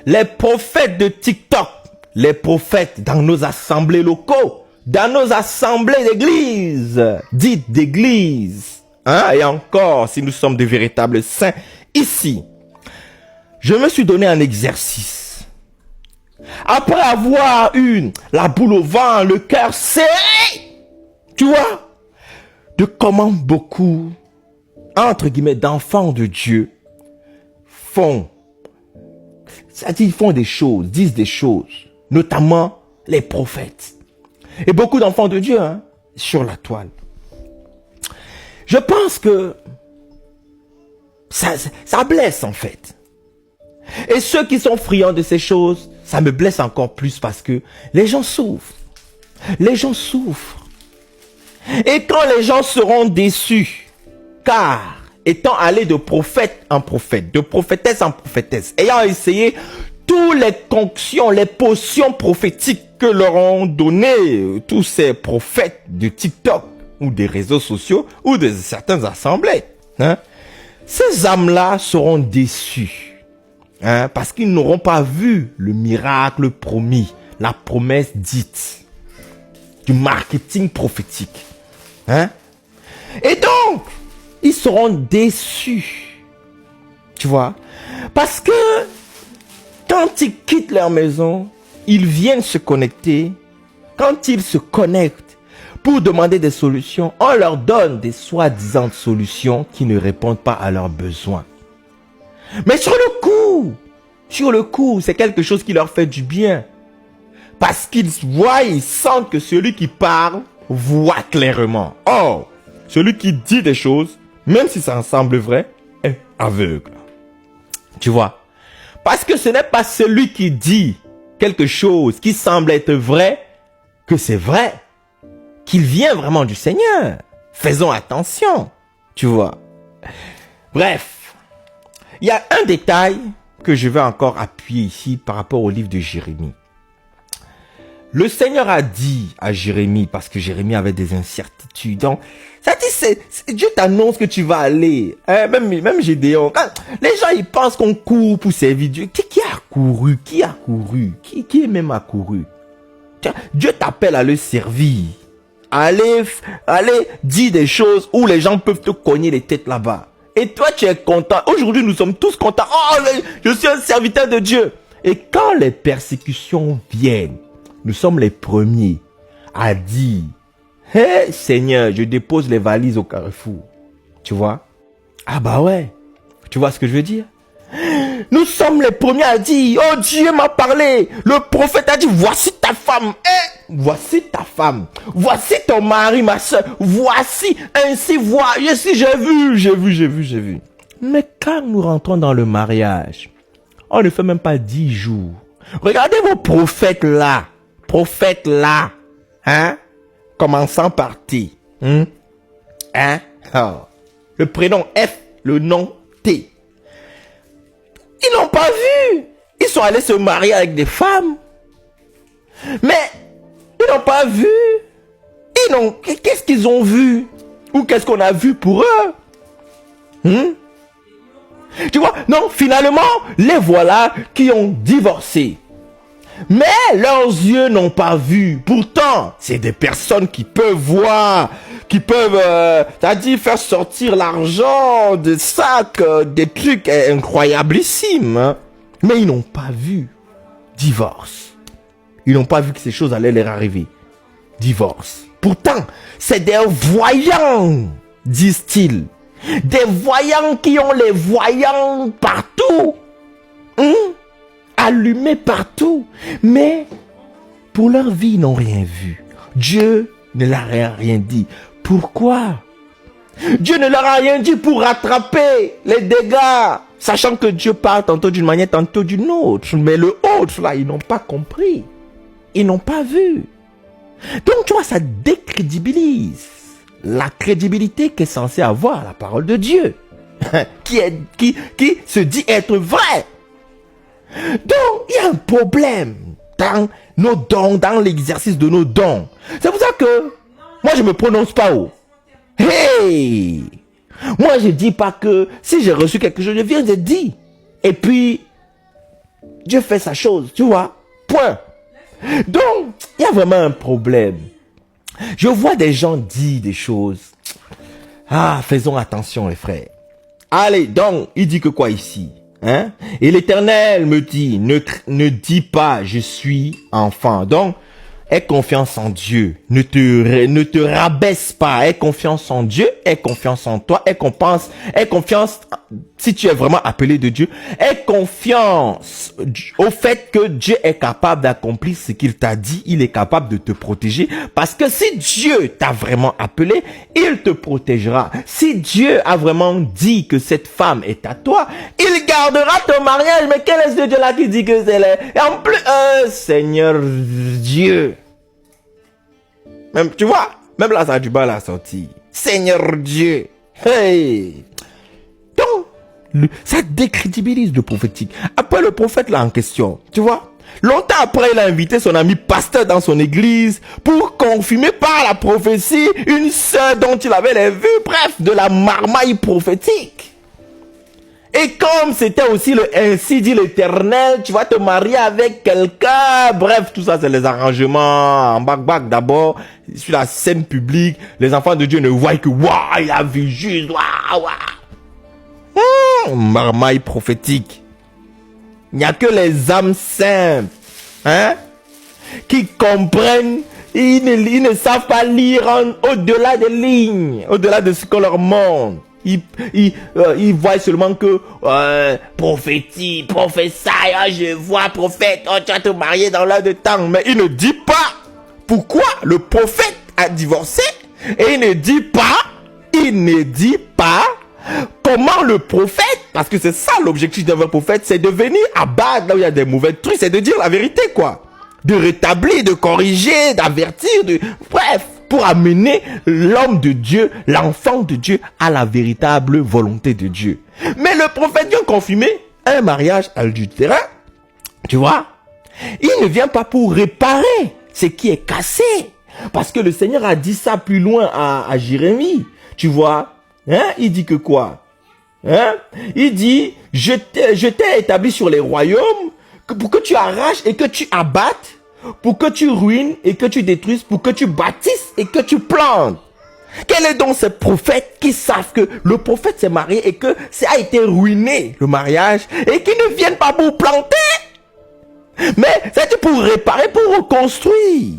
Les prophètes de TikTok, les prophètes dans nos assemblées locaux, dans nos assemblées d'église, dites d'église, hein, et encore, si nous sommes de véritables saints, ici, je me suis donné un exercice. Après avoir eu la boule au ventre, le cœur serré, tu vois, de comment beaucoup, entre guillemets, d'enfants de Dieu font. C'est-à-dire, ils font des choses, disent des choses, notamment les prophètes. Et beaucoup d'enfants de Dieu, hein, sur la toile. Je pense que ça blesse en fait. Et ceux qui sont friands de ces choses, ça me blesse encore plus parce que les gens souffrent. Les gens souffrent. Et quand les gens seront déçus, car étant allés de prophète en prophète, de prophétesse en prophétesse, ayant essayé toutes les conctions, les potions prophétiques que leur ont donné tous ces prophètes de TikTok ou des réseaux sociaux ou de certaines assemblées, hein, ces âmes-là seront déçues, hein, parce qu'ils n'auront pas vu le miracle promis, la promesse dite, du marketing prophétique. Hein? Et donc, ils seront déçus. Tu vois? Parce que quand ils quittent leur maison, ils viennent se connecter. Quand ils se connectent pour demander des solutions, on leur donne des soi-disant solutions qui ne répondent pas à leurs besoins. Mais sur le coup, c'est quelque chose qui leur fait du bien. Parce qu'ils voient, ils sentent que celui qui parle voit clairement. Or, celui qui dit des choses, même si ça semble vrai, est aveugle. Tu vois? Parce que ce n'est pas celui qui dit quelque chose qui semble être vrai, que c'est vrai, qu'il vient vraiment du Seigneur. Faisons attention, tu vois. Bref, il y a un détail que je vais encore appuyer ici par rapport au livre de Jérémie. Le Seigneur a dit à Jérémie, parce que Jérémie avait des incertitudes, donc, ça dit, Dieu t'annonce que tu vas aller, hein, même Gédéon, quand les gens ils pensent qu'on court pour servir Dieu, qui a couru, qui est même accouru, Dieu t'appelle à le servir, allez dire des choses où les gens peuvent te cogner les têtes là-bas, et toi tu es content, aujourd'hui nous sommes tous contents, oh, je suis un serviteur de Dieu, et quand les persécutions viennent, nous sommes les premiers à dire, hey, Seigneur, je dépose les valises au carrefour. Tu vois? Ah bah ouais. Tu vois ce que je veux dire? Nous sommes les premiers à dire, oh Dieu m'a parlé. Le prophète a dit, voici ta femme. Voici ta femme. Voici ton mari, ma soeur. Voici, ainsi, j'ai vu. Mais quand nous rentrons dans le mariage, on ne fait même pas 10 jours. Regardez vos prophètes là, hein, commençant par T, hein, oh. Le prénom F, le nom T. Ils n'ont pas vu. Ils sont allés se marier avec des femmes, mais ils n'ont pas vu. Qu'est-ce qu'ils ont vu? Ou qu'est-ce qu'on a vu pour eux? Tu vois, non, finalement, les voilà qui ont divorcé. Mais leurs yeux n'ont pas vu. Pourtant, c'est des personnes qui peuvent voir, qui peuvent, c'est-à-dire faire sortir l'argent des sacs, des trucs incroyablissimes. Hein. Mais ils n'ont pas vu. Divorce. Ils n'ont pas vu que ces choses allaient leur arriver. Divorce. Pourtant, c'est des voyants, disent-ils. Des voyants qui ont les voyants partout. Allumés partout. Mais pour leur vie, ils n'ont rien vu. Dieu ne leur a rien dit. Pourquoi? Dieu ne leur a rien dit pour rattraper les dégâts. Sachant que Dieu parle tantôt d'une manière, tantôt d'une autre. Mais le autre, là, ils n'ont pas compris. Ils n'ont pas vu. Donc, tu vois, ça décrédibilise la crédibilité qu'est censée avoir la parole de Dieu. qui se dit être vrai. Donc, il y a un problème dans nos dons, dans l'exercice de nos dons. C'est pour ça que moi, je me prononce pas haut. Hey! Moi, je dis pas que si j'ai reçu quelque chose, je viens de dire. Et puis, Dieu fait sa chose, tu vois. Point. Donc, il y a vraiment un problème. Je vois des gens dire des choses. Ah, faisons attention les frères. Allez, donc, il dit que quoi ici? Hein? Et l'Éternel me dit, ne dis pas, je suis enfant. Donc, aie confiance en Dieu. Ne te rabaisse pas. Aie confiance en Dieu. Aie confiance en toi. Aie confiance, si tu es vraiment appelé de Dieu. Aie confiance au fait que Dieu est capable d'accomplir ce qu'il t'a dit. Il est capable de te protéger. Parce que si Dieu t'a vraiment appelé, il te protégera. Si Dieu a vraiment dit que cette femme est à toi, il gardera ton mariage. Mais quel est ce Dieu-là qui dit que c'est là? Et en plus, Seigneur Dieu. Même, tu vois, même là, ça a du mal à sortir. Seigneur Dieu. Hey. Donc, ça décrédibilise le prophétique. Après le prophète là en question, tu vois, longtemps après, il a invité son ami pasteur dans son église pour confirmer par la prophétie une sœur dont il avait les vues, bref, de la marmaille prophétique. Et comme c'était aussi le ainsi dit l'Éternel, tu vas te marier avec quelqu'un. Bref, tout ça, c'est les arrangements en bac d'abord. Sur la scène publique, les enfants de Dieu ne voient que, waouh, il a vu juste, waouh, waouh. Marmaille prophétique. Il n'y a que les âmes simples, hein, qui comprennent. Ils ne savent pas lire au-delà des lignes, au-delà de ce qu'on leur montre. Ils voient seulement que prophétie, prophétie, je vois prophète, tu vas te marier dans l'heure de temps. Mais il ne dit pas pourquoi le prophète a divorcé. Et il ne dit pas comment le prophète, parce que c'est ça l'objectif d'un vrai prophète, c'est de venir à bas là où il y a des mauvais trucs, c'est de dire la vérité quoi. De rétablir, de corriger, d'avertir, bref, pour amener l'homme de Dieu, l'enfant de Dieu à la véritable volonté de Dieu. Mais le prophète vient confirmer un mariage adultérin, tu vois. Il ne vient pas pour réparer ce qui est cassé. Parce que le Seigneur a dit ça plus loin à Jérémie, tu vois. Hein? Il dit que quoi? Hein? Il dit, je t'ai établi sur les royaumes pour que tu arraches et que tu abattes, pour que tu ruines et que tu détruises, pour que tu bâtisses et que tu plantes. Quels sont donc ces prophètes qui savent que le prophète s'est marié et que ça a été ruiné, le mariage, et qui ne viennent pas pour planter, mais c'est pour réparer, pour reconstruire.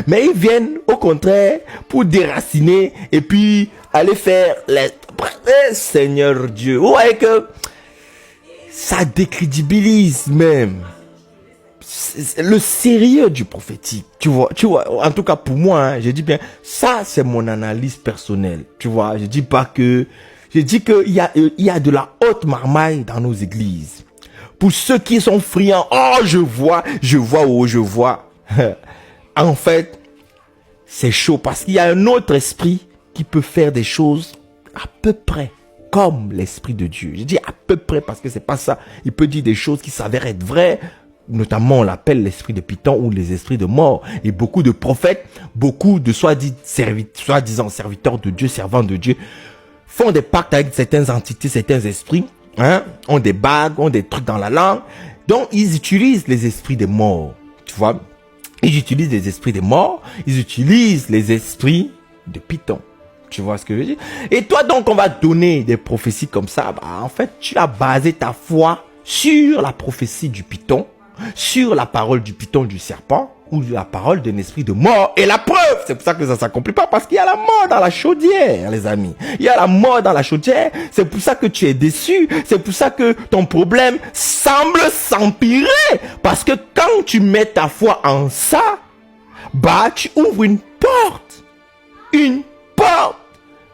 Mais ils viennent au contraire pour déraciner et puis aller faire les... Seigneur Dieu, vous voyez que ça décrédibilise même le sérieux du prophétique, tu vois, en tout cas pour moi, hein, je dis bien, ça c'est mon analyse personnelle, tu vois, je dis qu'il y a de la haute marmaille dans nos églises. Pour ceux qui sont friands, oh je vois, en fait, c'est chaud parce qu'il y a un autre esprit qui peut faire des choses à peu près comme l'esprit de Dieu. Je dis à peu près parce que c'est pas ça. Il peut dire des choses qui s'avèrent être vraies. Notamment, on l'appelle l'esprit de Python ou les esprits de mort. Et beaucoup de prophètes, beaucoup de soi-disant serviteurs de Dieu, servants de Dieu, font des pactes avec certaines entités, certains esprits, hein, ont des bagues, ont des trucs dans la langue. Donc, ils utilisent les esprits de mort. Tu vois? Ils utilisent les esprits de mort. Ils utilisent les esprits de Python. Tu vois ce que je veux dire? Et toi, donc, on va donner des prophéties comme ça. Bah, en fait, tu as basé ta foi sur la prophétie du Python, sur la parole du Python du serpent, ou la parole d'un esprit de mort. Et la preuve, c'est pour ça que ça s'accomplit pas, parce qu'il y a la mort dans la chaudière, les amis. Il y a la mort dans la chaudière. C'est pour ça que tu es déçu. C'est pour ça que ton problème semble s'empirer. Parce que quand tu mets ta foi en ça, bah, tu ouvres une porte. Une porte.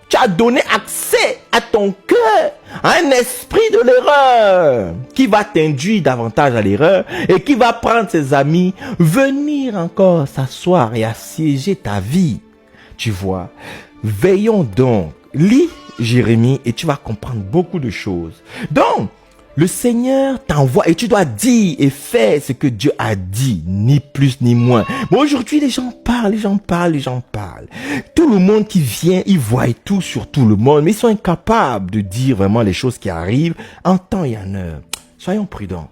Tu as donné accès à ton cœur, à un esprit de l'erreur qui va t'induire davantage à l'erreur et qui va prendre ses amis, venir encore s'asseoir et assiéger ta vie. Tu vois, veillons donc, lis Jérémie et tu vas comprendre beaucoup de choses. Donc, le Seigneur t'envoie et tu dois dire et faire ce que Dieu a dit, ni plus ni moins. Mais aujourd'hui, les gens parlent. Tout le monde qui vient, ils voient tout sur tout le monde, mais ils sont incapables de dire vraiment les choses qui arrivent en temps et en heure. Soyons prudents.